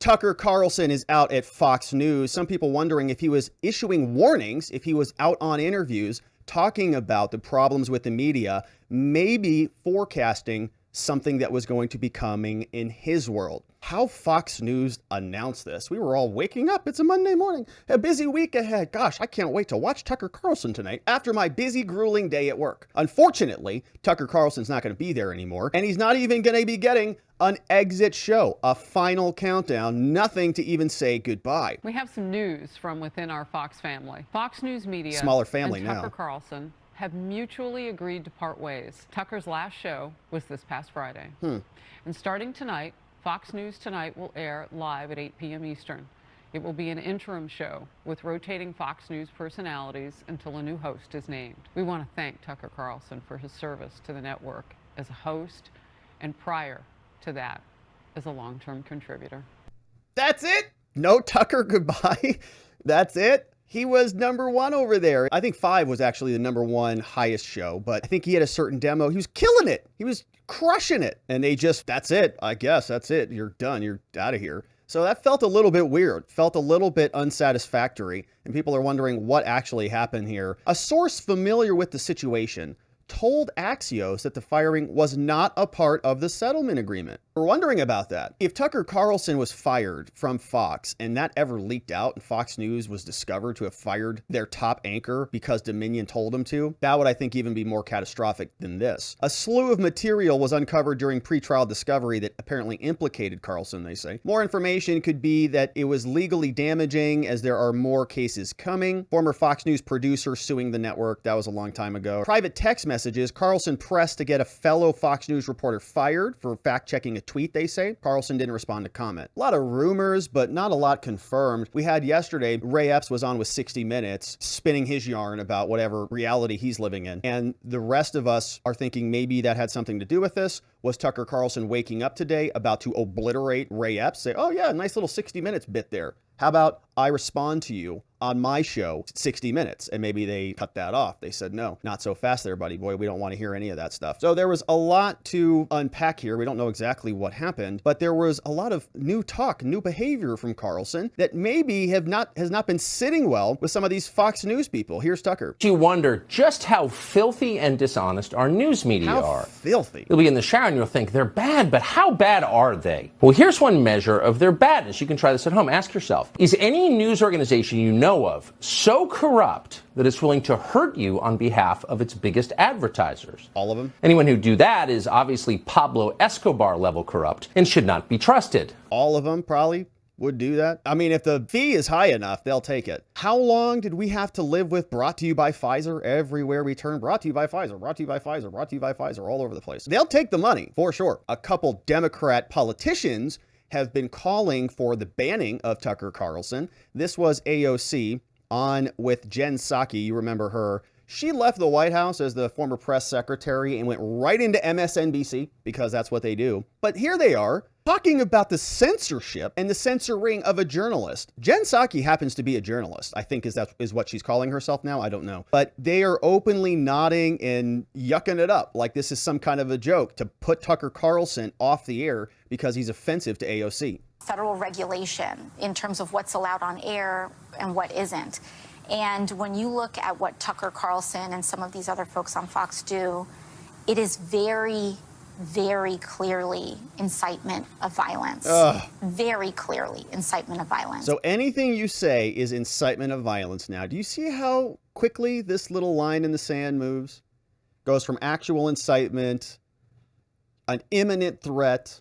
Tucker Carlson is out at Fox News. Some people wondering if he was issuing warnings, if he was out on interviews talking about the problems with the media, maybe forecasting something that was going to be coming in his world. How Fox News announced this. We were all waking up. It's a Monday morning. A busy week ahead. Gosh, I can't wait to watch Tucker Carlson tonight after my busy, grueling day at work. Unfortunately, Tucker Carlson's not going to be there anymore, and he's not even going to be getting an exit show, a final countdown, nothing to even say goodbye. We have some news from within our Fox family. Fox News Media Smaller family and now. Tucker Carlson have mutually agreed to part ways. Tucker's last show was this past Friday. And starting tonight, Fox News Tonight will air live at 8 p.m. Eastern. It will be an interim show with rotating Fox News personalities until a new host is named. We want to thank Tucker Carlson for his service to the network as a host and prior to that as a long-term contributor. That's it? No Tucker goodbye? That's it? He was #1 over there. I think 5 was actually the #1 highest show, but I think he had a certain demo. He was killing it. He was crushing it. And they just, that's it. I guess that's it. You're done. You're out of here. So that felt a little bit weird, felt a little bit unsatisfactory. And people are wondering what actually happened here. A source familiar with the situation told Axios that the firing was not a part of the settlement agreement. We're wondering about that. If Tucker Carlson was fired from Fox and that ever leaked out and Fox News was discovered to have fired their top anchor because Dominion told him to, that would, I think, even be more catastrophic than this. A slew of material was uncovered during pretrial discovery that apparently implicated Carlson, they say. More information could be that it was legally damaging as there are more cases coming. Former Fox News producer suing the network, that was a long time ago. Private text messages, Carlson pressed to get a fellow Fox News reporter fired for fact-checking a tweet, they say. Carlson didn't respond to comment. A lot of rumors, but not a lot confirmed. We had yesterday, Ray Epps was on with 60 Minutes, spinning his yarn about whatever reality he's living in. And the rest of us are thinking maybe that had something to do with this. Was Tucker Carlson waking up today about to obliterate Ray Epps? Say, oh yeah, nice little 60 Minutes bit there. How about I respond to you on my show, 60 Minutes, and maybe they cut that off. They said, no, not so fast there, buddy boy. We don't want to hear any of that stuff. So there was a lot to unpack here. We don't know exactly what happened, but there was a lot of new talk, new behavior from Carlson that maybe has not been sitting well with some of these Fox News people. Here's Tucker. You wonder just how filthy and dishonest our news media are. Filthy. You'll be in the shower and you'll think they're bad, but how bad are they? Well, here's one measure of their badness. You can try this at home. Ask yourself, is any news organization you know of so corrupt that it's willing to hurt you on behalf of its biggest advertisers? All of them? Anyone who do that is obviously Pablo Escobar level corrupt and should not be trusted. All of them probably would do that. I mean, if the fee is high enough, they'll take it. How long did we have to live with brought to you by Pfizer everywhere we turn? Brought to you by Pfizer, brought to you by Pfizer, brought to you by Pfizer, all over the place. They'll take the money for sure. A couple Democrat politicians have been calling for the banning of Tucker Carlson. This was AOC on with Jen Psaki. You remember her. She left the White House as the former press secretary and went right into MSNBC because that's what they do. But here they are talking about the censorship and the censoring of a journalist. Jen Psaki happens to be a journalist, I think is what she's calling herself now. I don't know. But they are openly nodding and yucking it up like this is some kind of a joke to put Tucker Carlson off the air because he's offensive to AOC. Federal regulation in terms of what's allowed on air and what isn't. And when you look at what Tucker Carlson and some of these other folks on Fox do, it is very, very clearly incitement of violence. Very clearly incitement of violence. So anything you say is incitement of violence now. Do you see how quickly this little line in the sand moves? Goes from actual incitement, an imminent threat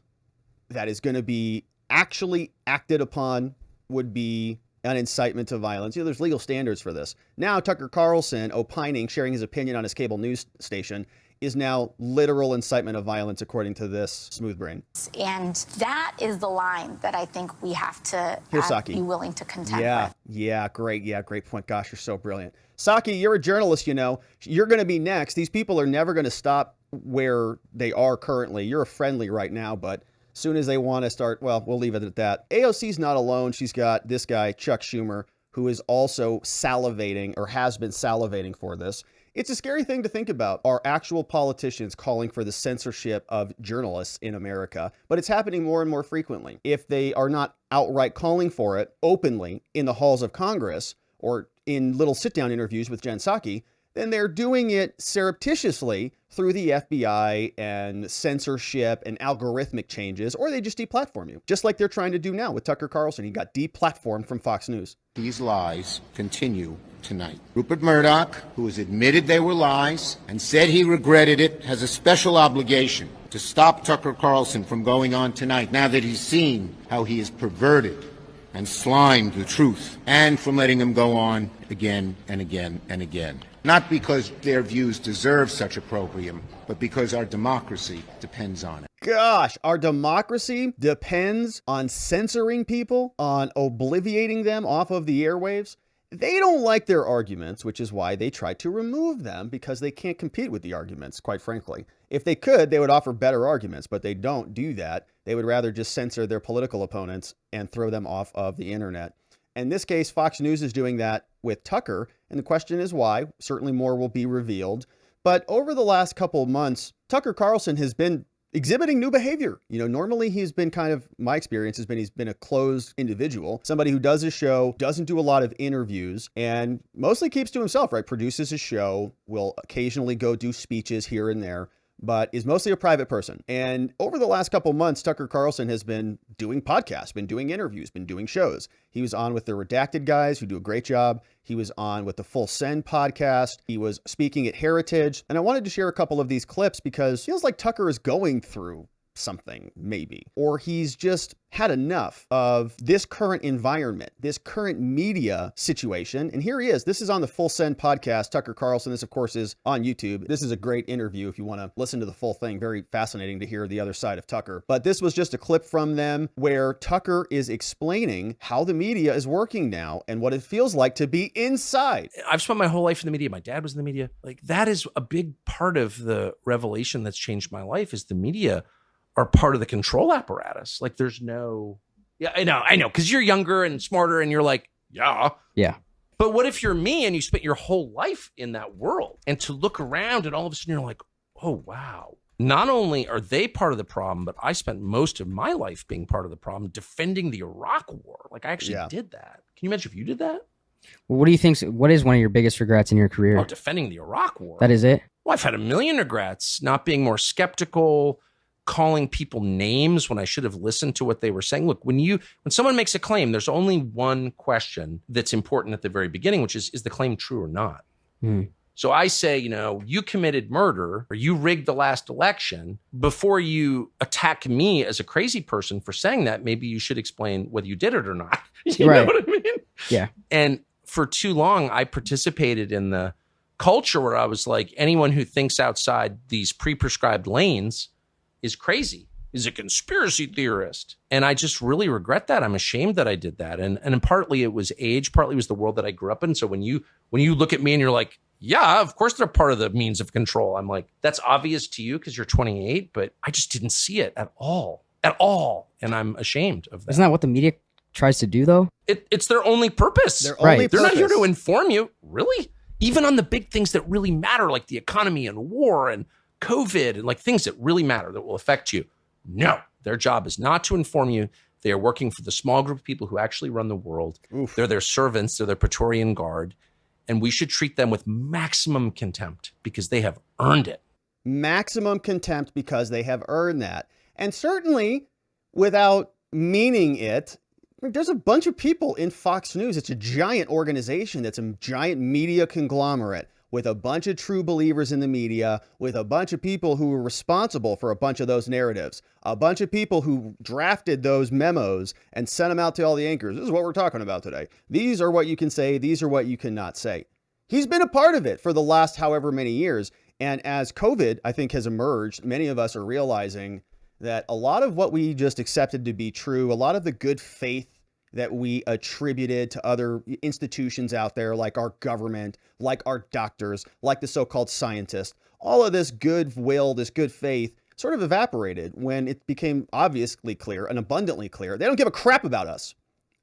that is going to be actually acted upon would be an incitement to violence. You know, there's legal standards for this. Now, Tucker Carlson opining, sharing his opinion on his cable news station is now literal incitement of violence, according to this smooth brain. And that is the line that I think we have to be willing to contend with. Yeah, great point. Gosh, you're so brilliant. Psaki, you're a journalist, you know. You're going to be next. These people are never going to stop where they are currently. You're a friendly right now, but as soon as they want to start, well, we'll leave it at that. AOC's not alone. She's got this guy, Chuck Schumer, who is also salivating or has been salivating for this. It's a scary thing to think about, are actual politicians calling for the censorship of journalists in America, but it's happening more and more frequently. If they are not outright calling for it openly in the halls of Congress or in little sit-down interviews with Jen Psaki, then they're doing it surreptitiously through the FBI and censorship and algorithmic changes, or they just deplatform you, just like they're trying to do now with Tucker Carlson. He got deplatformed from Fox News. These lies continue tonight. Rupert Murdoch, who has admitted they were lies and said he regretted it, has a special obligation to stop Tucker Carlson from going on tonight now that he's seen how he has perverted and slimed the truth, and from letting him go on again and again and again. Not because their views deserve such opprobrium, but because our democracy depends on it. Gosh, our democracy depends on censoring people, on obliviating them off of the airwaves. They don't like their arguments, which is why they try to remove them, because they can't compete with the arguments, quite frankly. If they could, they would offer better arguments, but they don't do that. They would rather just censor their political opponents and throw them off of the internet. In this case, Fox News is doing that with Tucker, and the question is why. Certainly more will be revealed. But over the last couple of months, Tucker Carlson has been exhibiting new behavior. You know, normally he's been kind of, my experience has been, he's been a closed individual, somebody who does his show, doesn't do a lot of interviews, and mostly keeps to himself, right? Produces his show, will occasionally go do speeches here and there, but is mostly a private person. And over the last couple months, Tucker Carlson has been doing podcasts, been doing interviews, been doing shows. He was on with the Redacted guys who do a great job. He was on with the Full Send podcast. He was speaking at Heritage. And I wanted to share a couple of these clips because it feels like Tucker is going through something, maybe, or he's just had enough of this current environment, this current media situation. And here he is. This is on the Full Send podcast, Tucker Carlson. This, of course, is on YouTube. This is a great interview if you want to listen to the full thing. Very fascinating to hear the other side of Tucker. But this was just a clip from them where Tucker is explaining how the media is working now and what it feels like to be inside. I've spent my whole life in the media. My dad was in the media. Like, that is a big part of the revelation that's changed my life, is the media are part of the control apparatus. Like, there's no, yeah, I know, because you're younger and smarter and you're like, yeah. But what if you're me and you spent your whole life in that world, and to look around and all of a sudden you're like, oh, wow. Not only are they part of the problem, but I spent most of my life being part of the problem, defending the Iraq war. Like, I actually did that. Can you imagine if you did that? Well, what do you think? What is one of your biggest regrets in your career? Oh, defending the Iraq war. That is it? Well, I've had a million regrets, not being more skeptical, calling people names when I should have listened to what they were saying. Look, when someone makes a claim, there's only one question that's important at the very beginning, which is the claim true or not? So I say, you committed murder or you rigged the last election. Before you attack me as a crazy person for saying that, maybe you should explain whether you did it or not. You know what I mean? Yeah. And for too long, I participated in the culture where I was like, anyone who thinks outside these pre-prescribed lanes is crazy, is a conspiracy theorist. And I just really regret that. I'm ashamed that I did that. And partly it was age, partly it was the world that I grew up in. So when you look at me and you're like, yeah, of course they're part of the means of control, I'm like, that's obvious to you because you're 28, but I just didn't see it at all. And I'm ashamed of that. Isn't that what the media tries to do, though? It's their only purpose. Right. They're not here to inform you, really. Even on the big things that really matter, like the economy and war and COVID and like things that really matter that will affect you. No, their job is not to inform you. They are working for the small group of people who actually run the world. Oof. They're their servants. They're their Praetorian Guard. And we should treat them with maximum contempt because they have earned it. Maximum contempt because they have earned that. And certainly without meaning it, there's a bunch of people in Fox News. It's a giant organization that's a giant media conglomerate with a bunch of true believers in the media, with a bunch of people who were responsible for a bunch of those narratives, a bunch of people who drafted those memos and sent them out to all the anchors. This is what we're talking about today. These are what you can say. These are what you cannot say. He's been a part of it for the last however many years. And as COVID, I think, has emerged, many of us are realizing that a lot of what we just accepted to be true, a lot of the good faith that we attributed to other institutions out there, like our government, like our doctors, like the so-called scientists, all of this goodwill, this good faith sort of evaporated when it became obviously clear and abundantly clear. They don't give a crap about us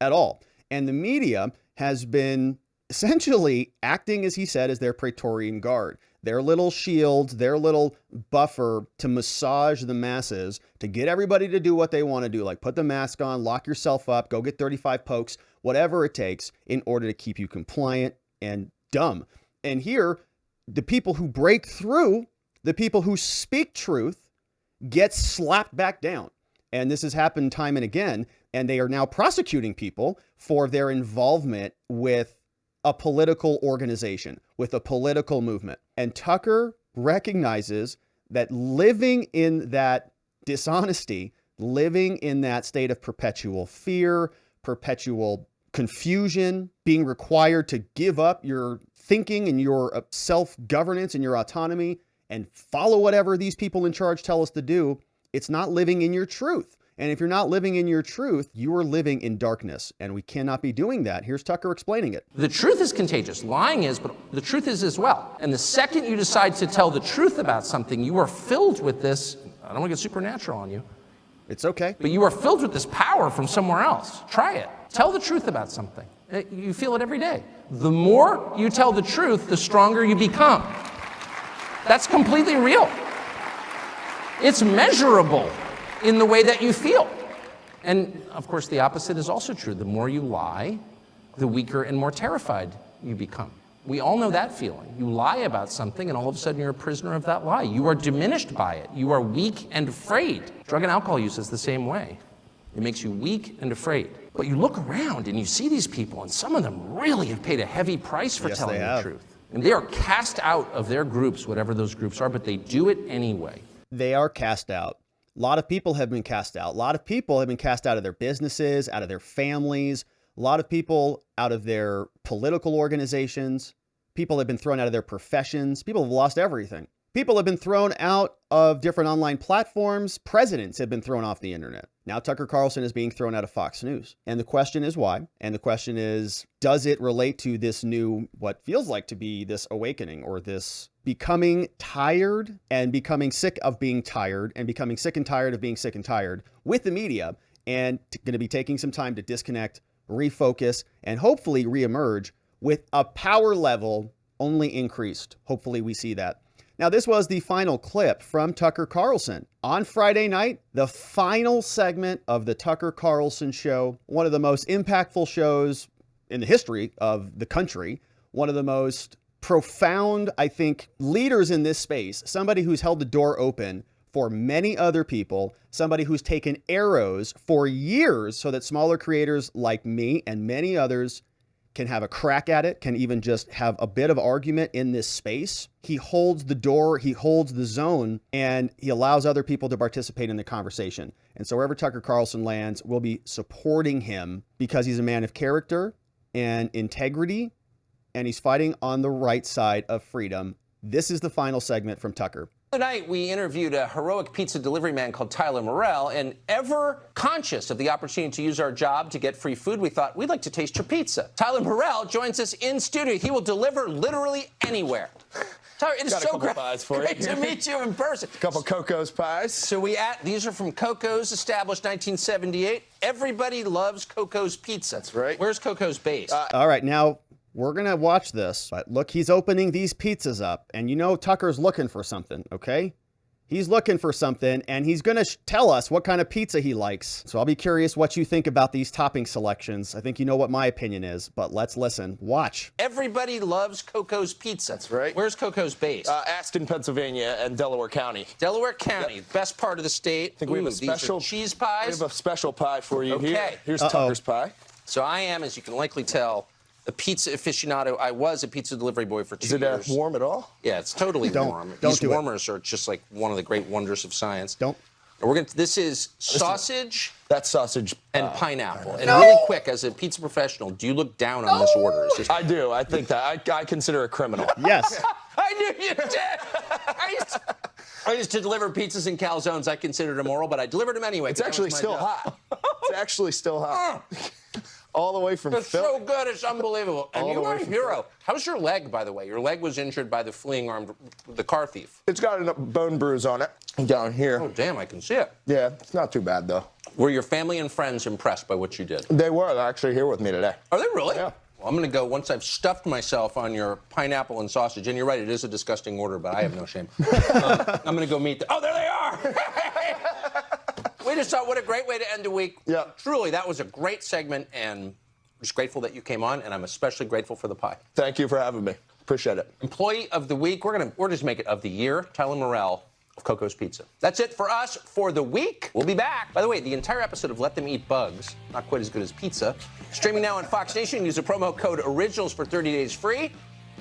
at all. And the media has been essentially acting, as he said, as their Praetorian Guard, their little shield, their little buffer to massage the masses, to get everybody to do what they want to do, like put the mask on, lock yourself up, go get 35 pokes, whatever it takes in order to keep you compliant and dumb. And here, the people who break through, the people who speak truth, get slapped back down. And this has happened time and again. And they are now prosecuting people for their involvement with a political organization, with a political movement. And Tucker recognizes that living in that dishonesty, living in that state of perpetual fear, perpetual confusion, being required to give up your thinking and your self-governance and your autonomy and follow whatever these people in charge tell us to do, it's not living in your truth. And if you're not living in your truth, you are living in darkness, and we cannot be doing that. Here's Tucker explaining it. The truth is contagious. Lying is, but the truth is as well. And the second you decide to tell the truth about something, you are filled with this, I don't want to get supernatural on you. It's okay. But you are filled with this power from somewhere else. Try it. Tell the truth about something. You feel it every day. The more you tell the truth, the stronger you become. That's completely real. It's measurable in the way that you feel. And of course, the opposite is also true. The more you lie, the weaker and more terrified you become. We all know that feeling. You lie about something and all of a sudden you're a prisoner of that lie. You are diminished by it. You are weak and afraid. Drug and alcohol use is the same way. It makes you weak and afraid. But you look around and you see these people, and some of them really have paid a heavy price for telling the truth. And they are cast out of their groups, whatever those groups are, but they do it anyway. They are cast out. A lot of people have been cast out. A lot of people have been cast out of their businesses, out of their families. A lot of people out of their political organizations. People have been thrown out of their professions. People have lost everything. People have been thrown out of different online platforms. Presidents have been thrown off the internet. Now Tucker Carlson is being thrown out of Fox News. And the question is why? And the question is, does it relate to this new, what feels like to be this awakening, or this becoming tired and becoming sick of being tired and becoming sick and tired of being sick and tired with the media, and going to be taking some time to disconnect, refocus, and hopefully reemerge with a power level only increased. Hopefully we see that. Now, this was the final clip from Tucker Carlson. On Friday night, the final segment of the Tucker Carlson show, one of the most impactful shows in the history of the country, one of the most profound, I think, leaders in this space, somebody who's held the door open for many other people, somebody who's taken arrows for years so that smaller creators like me and many others can have a crack at it, can even just have a bit of argument in this space. He holds the door, he holds the zone, and he allows other people to participate in the conversation. And so wherever Tucker Carlson lands, we'll be supporting him because he's a man of character and integrity, and he's fighting on the right side of freedom. This is the final segment from Tucker. Tonight, we interviewed a heroic pizza delivery man called Tyler Morrell, and ever conscious of the opportunity to use our job to get free food, we thought we'd like to taste your pizza. Tyler Morrell joins us in studio. He will deliver literally anywhere. Tyler, it is so great to meet you in person. A couple Coco's pies. So these are from Coco's, established 1978. Everybody loves Coco's pizza. That's right. Where's Coco's base? All right, now we're going to watch this, but look, he's opening these pizzas up, and you know Tucker's looking for something, okay? He's looking for something, and he's going to tell us what kind of pizza he likes. So I'll be curious what you think about these topping selections. I think you know what my opinion is, but let's listen. Watch. Everybody loves Coco's pizza. That's right. Where's Coco's base? Aston, Pennsylvania, and Delaware County. Delaware County, best part of the state. I think we have a special cheese pies. We have a special pie for you here. Okay. Here's Tucker's pie. So I am, as you can likely tell, a pizza aficionado. I was a pizza delivery boy for 2 years. Is it warm at all? Yeah, it's totally warm. These warmers are just like one of the great wonders of science. This is sausage. That's sausage. And pineapple. And really quick, as a pizza professional, do you look down on this order? I do. I think that. I consider it criminal. Yes. I knew you did. I used to deliver pizzas and calzones. I considered them immoral, but I delivered them anyway. It's actually still hot. It's actually still hot. All the way from It's so good, it's unbelievable. And you are a hero. How's your leg, by the way? Your leg was injured by the fleeing the car thief. It's got a bone bruise on it down here. Oh, damn, I can see it. Yeah, it's not too bad, though. Were your family and friends impressed by what you did? They were. They're actually here with me today. Are they really? Yeah. I'm going to go once I've stuffed myself on your pineapple and sausage. And you're right, it is a disgusting order, but I have no shame. I'm going to go meet the... Oh, there they are! We just thought, what a great way to end the week. Yeah. Truly, that was a great segment, and I'm just grateful that you came on, and I'm especially grateful for the pie. Thank you for having me. Appreciate it. Employee of the week, we're just make it of the year, Tyler Morrell of Coco's Pizza. That's it for us for the week. We'll be back. By the way, the entire episode of Let Them Eat Bugs, not quite as good as pizza, streaming now on Fox Nation. Use the promo code ORIGINALS for 30 days free.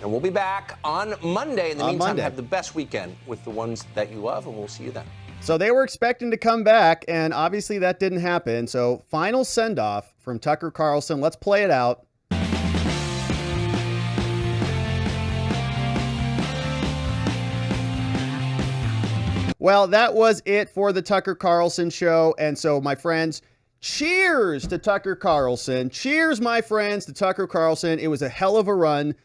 And we'll be back on Monday. In the meantime, have the best weekend with the ones that you love, and we'll see you then. So they were expecting to come back, and obviously that didn't happen. So final send-off from Tucker Carlson. Let's play it out. Well, that was it for the Tucker Carlson show. And so, my friends, cheers to Tucker Carlson. Cheers, my friends, to Tucker Carlson. It was a hell of a run.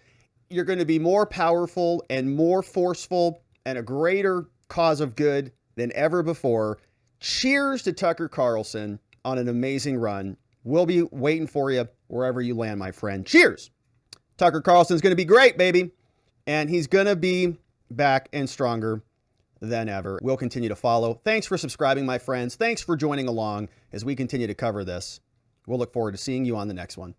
You're going to be more powerful and more forceful and a greater cause of good than ever before. Cheers to Tucker Carlson on an amazing run. We'll be waiting for you wherever you land, my friend. Cheers. Tucker Carlson's going to be great, baby. And he's going to be back and stronger than ever. We'll continue to follow. Thanks for subscribing, my friends. Thanks for joining along as we continue to cover this. We'll look forward to seeing you on the next one.